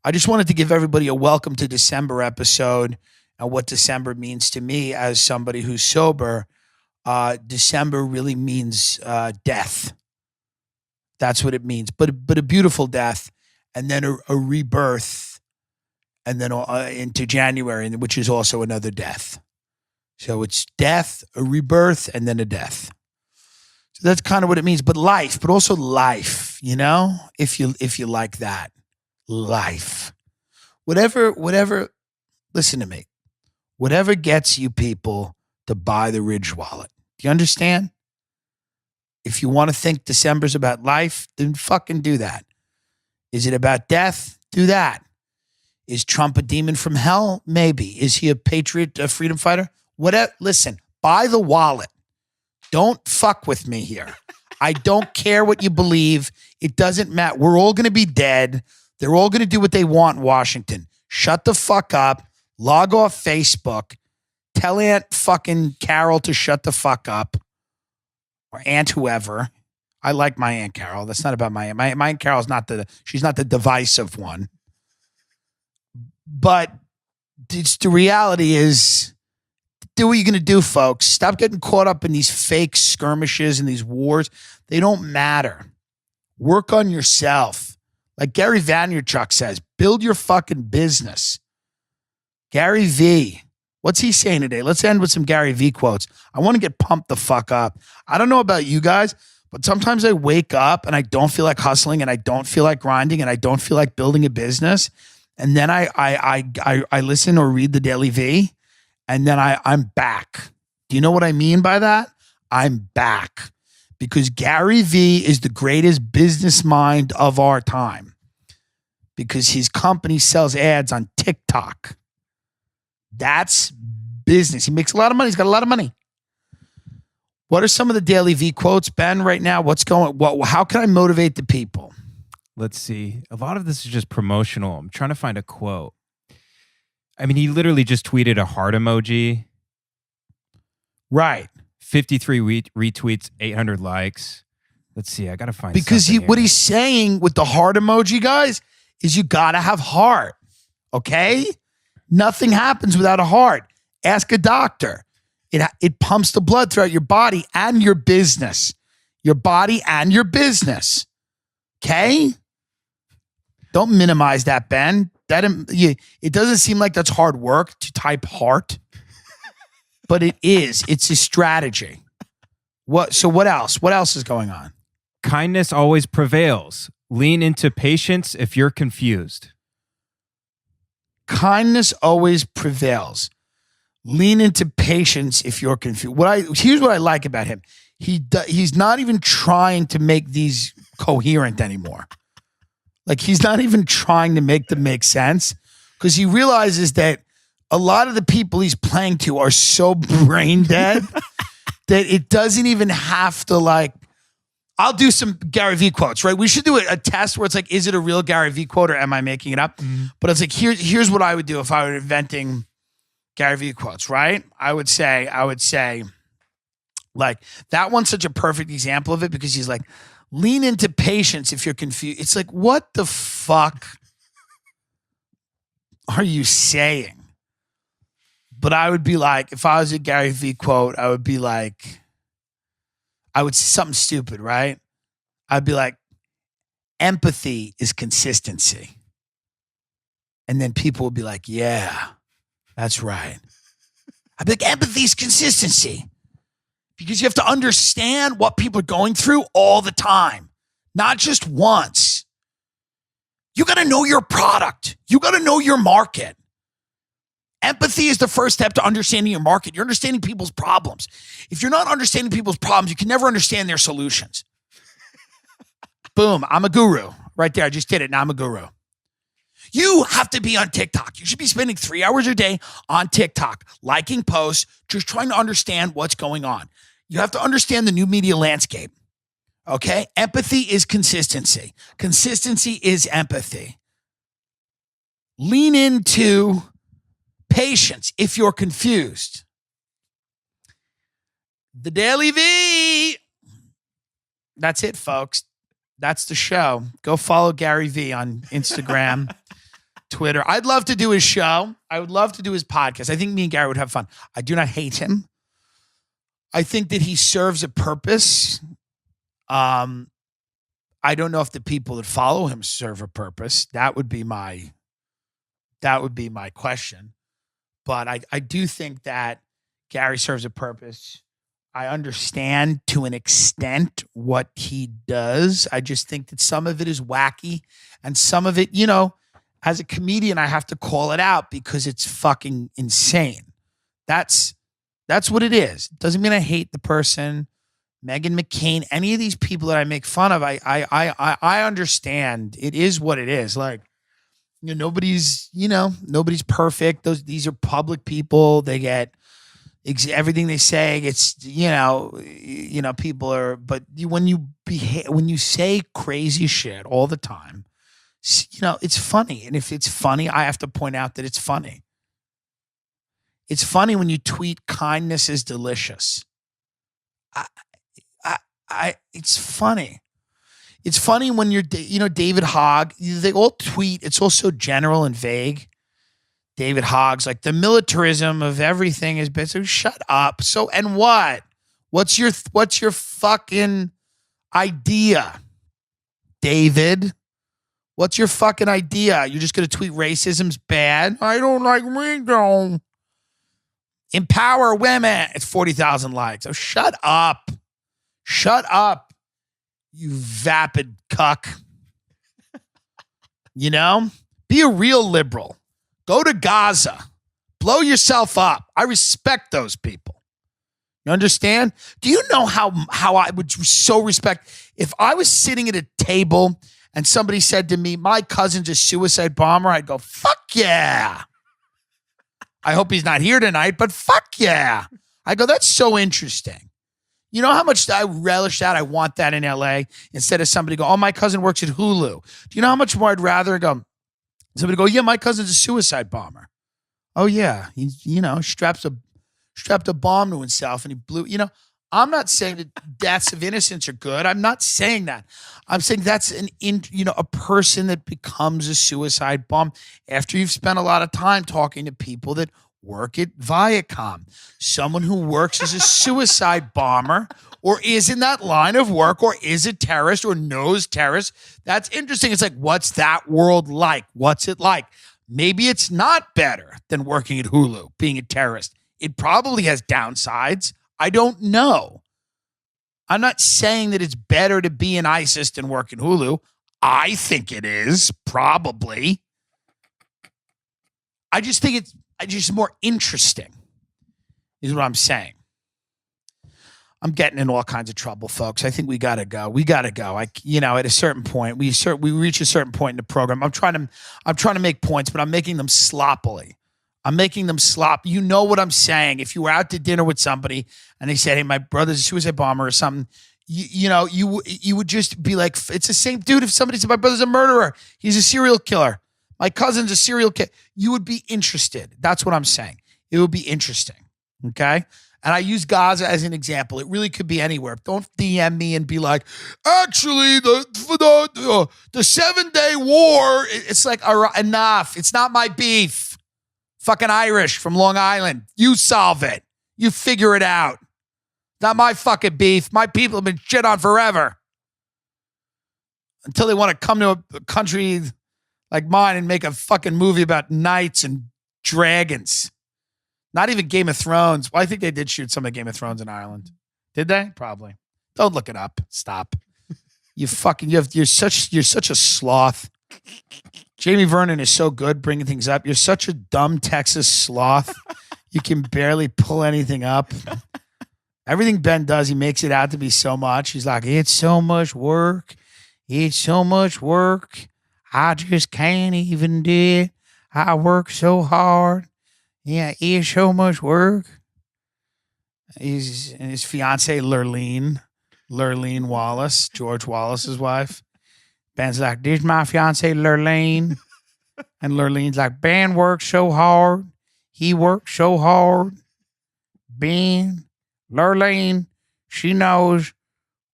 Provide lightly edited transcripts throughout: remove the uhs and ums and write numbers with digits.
I just wanted to give everybody a welcome to December episode and what December means to me as somebody who's sober. December really means death. That's what it means, but a beautiful death, and then a rebirth, and then into January, which is also another death. So it's death, a rebirth, and then a death. So that's kind of what it means. But life, but also life. You know, if you like that, life, whatever. Listen to me. Whatever gets you people to buy the Ridge wallet. Do you understand? If you want to think December's about life, then fucking do that. Is it about death? Do that. Is Trump a demon from hell? Maybe. Is he a patriot, a freedom fighter? Whatever. Listen, buy the wallet. Don't fuck with me here. I don't care what you believe. It doesn't matter. We're all going to be dead. They're all going to do what they want in Washington. Shut the fuck up. Log off Facebook. Tell Aunt fucking Carol to shut the fuck up. Or Aunt whoever. I like my Aunt Carol. That's not about my Aunt. My Aunt Carol's she's not the divisive one. But the reality is, do what you're going to do, folks. Stop getting caught up in these fake skirmishes and these wars. They don't matter. Work on yourself. Like Gary Vaynerchuk says, build your fucking business. Gary V. What's he saying today? Let's end with some Gary V quotes. I want to get pumped the fuck up. I don't know about you guys, but sometimes I wake up and I don't feel like hustling and I don't feel like grinding and I don't feel like building a business. And then I listen or read the Daily V, and then I'm back. Do you know what I mean by that? I'm back because Gary V is the greatest business mind of our time because his company sells ads on TikTok. That's business. He makes a lot of money. He's got a lot of money. What are some of the Daily V quotes, Ben, right now? How can I motivate the people? Let's see. A lot of this is just promotional. I'm trying to find a quote. I mean, he literally just tweeted a heart emoji. Right. 53 retweets, 800 likes. Let's see. I got to find because what he's saying with the heart emoji, guys, is you got to have heart. Okay? Nothing happens without a heart. Ask a doctor. It pumps the blood throughout your body and your business. Your body and your business. Okay? Don't minimize that, Ben. It doesn't seem like that's hard work to type heart, but it is. It's a strategy. So what else? What else is going on? Kindness always prevails. Lean into patience if you're confused. Kindness always prevails. Lean into patience if you're confused. Here's what I like about him. He's not even trying to make these coherent anymore. Like he's not even trying to make them make sense because he realizes that a lot of the people he's playing to are so brain dead that it doesn't even have to like. I'll do some Gary V quotes, right? We should do a test where it's like, is it a real Gary V quote or am I making it up? Mm-hmm. But it's like, here's what I would do if I were inventing Gary V quotes, right? I would say, like, that one's such a perfect example of it because he's like, lean into patience if you're confused. It's like, what the fuck are you saying? But I would be like, if I was a Gary V quote, I would be like, I would say something stupid, right? I'd be like, empathy is consistency. And then people would be like, yeah, that's right. I'd be like, empathy is consistency. Because you have to understand what people are going through all the time, not just once. You got to know your product. You got to know your market. Empathy is the first step to understanding your market. You're understanding people's problems. If you're not understanding people's problems, you can never understand their solutions. Boom, I'm a guru. Right there, I just did it. Now I'm a guru. You have to be on TikTok. You should be spending 3 hours a day on TikTok, liking posts, just trying to understand what's going on. You have to understand the new media landscape. Okay? Empathy is consistency. Consistency is empathy. Lean into patience if you're confused. The Daily V. That's it, folks. That's the show. Go follow Gary V on Instagram. Twitter. I'd love to do his show. I would love to do his podcast. I think me and Gary would have fun. I do not hate him. I think that he serves a purpose. I don't know if the people that follow him serve a purpose. That would be my question. But I do think that Gary serves a purpose. I understand to an extent what he does. I just think that some of it is wacky and some of it, as a comedian, I have to call it out because it's fucking insane. That's what it is. Doesn't mean I hate the person, Meghan McCain, any of these people that I make fun of. I understand. It is what it is. Like, nobody's perfect. These are public people. They get everything they say. It's people are. But when you say crazy shit all the time, it's funny. And if it's funny, I have to point out that it's funny. It's funny when you tweet kindness is delicious. It's funny. It's funny when you're, David Hogg, they all tweet. It's all so general and vague. David Hogg's like, the militarism of everything is bad. So shut up. So, and what? What's your fucking idea, David? What's your fucking idea? You're just going to tweet racism's bad? I don't like me. Empower women. It's 40,000 likes. Oh, shut up. Shut up, you vapid cuck. Be a real liberal. Go to Gaza. Blow yourself up. I respect those people. You understand? Do you know how I would so respect if I was sitting at a table and somebody said to me, my cousin's a suicide bomber? I'd go, fuck yeah. I hope he's not here tonight, but fuck yeah. I go, that's so interesting. You know how much I relish that? I want that in LA instead of somebody go, oh, my cousin works at Hulu. Do you know how much more I'd rather somebody go, yeah, my cousin's a suicide bomber. Oh yeah. He, strapped a bomb to himself and he blew, I'm not saying that deaths of innocents are good. I'm not saying that. I'm saying that's a person that becomes a suicide bomb after you've spent a lot of time talking to people that work at Viacom. Someone who works as a suicide bomber or is in that line of work or is a terrorist or knows terrorists. That's interesting. It's like, what's that world like? What's it like? Maybe it's not better than working at Hulu, being a terrorist. It probably has downsides. I don't know. I'm not saying that it's better to be in ISIS than work in Hulu. I think it is, probably. I just think it's just more interesting, is what I'm saying. I'm getting in all kinds of trouble, folks. I think we got to go. At a certain point, we reach a certain point in the program. I'm trying to make points, but I'm making them sloppily. I'm making them slop. You know what I'm saying. If you were out to dinner with somebody and they said, hey, my brother's a suicide bomber or something, you would just be like, it's the same dude. If somebody said, my brother's a murderer, he's a serial killer, my cousin's a serial killer, you would be interested. That's what I'm saying. It would be interesting. Okay. And I use Gaza as an example. It really could be anywhere. Don't DM me and be like, actually, the 7-day war, it's like, all right, enough. It's not my beef. Fucking Irish from Long Island. You solve it. You figure it out. Not my fucking beef. My people have been shit on forever. Until they want to come to a country like mine and make a fucking movie about knights and dragons. Not even Game of Thrones. Well, I think they did shoot some of Game of Thrones in Ireland. Did they? Probably. Don't look it up. Stop. You're such a sloth. Jamie Vernon is so good bringing things up. You're such a dumb Texas sloth. You can barely pull anything up. Everything Ben does, he makes it out to be so much. He's like, it's so much work. It's so much work. I just can't even do it. I work so hard. Yeah, it's so much work. His fiance, Lurleen Wallace, George Wallace's wife. Ben's like, this is my fiance, Lurleen. And Lurleen's like, Ben works so hard. He works so hard. Ben, Lurleen, she knows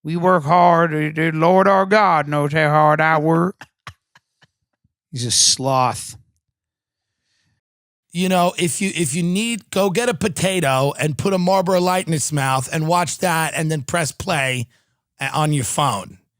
we work hard. The Lord our God knows how hard I work. He's a sloth. if you need, go get a potato and put a Marlboro Light in its mouth and watch that, and then press play on your phone.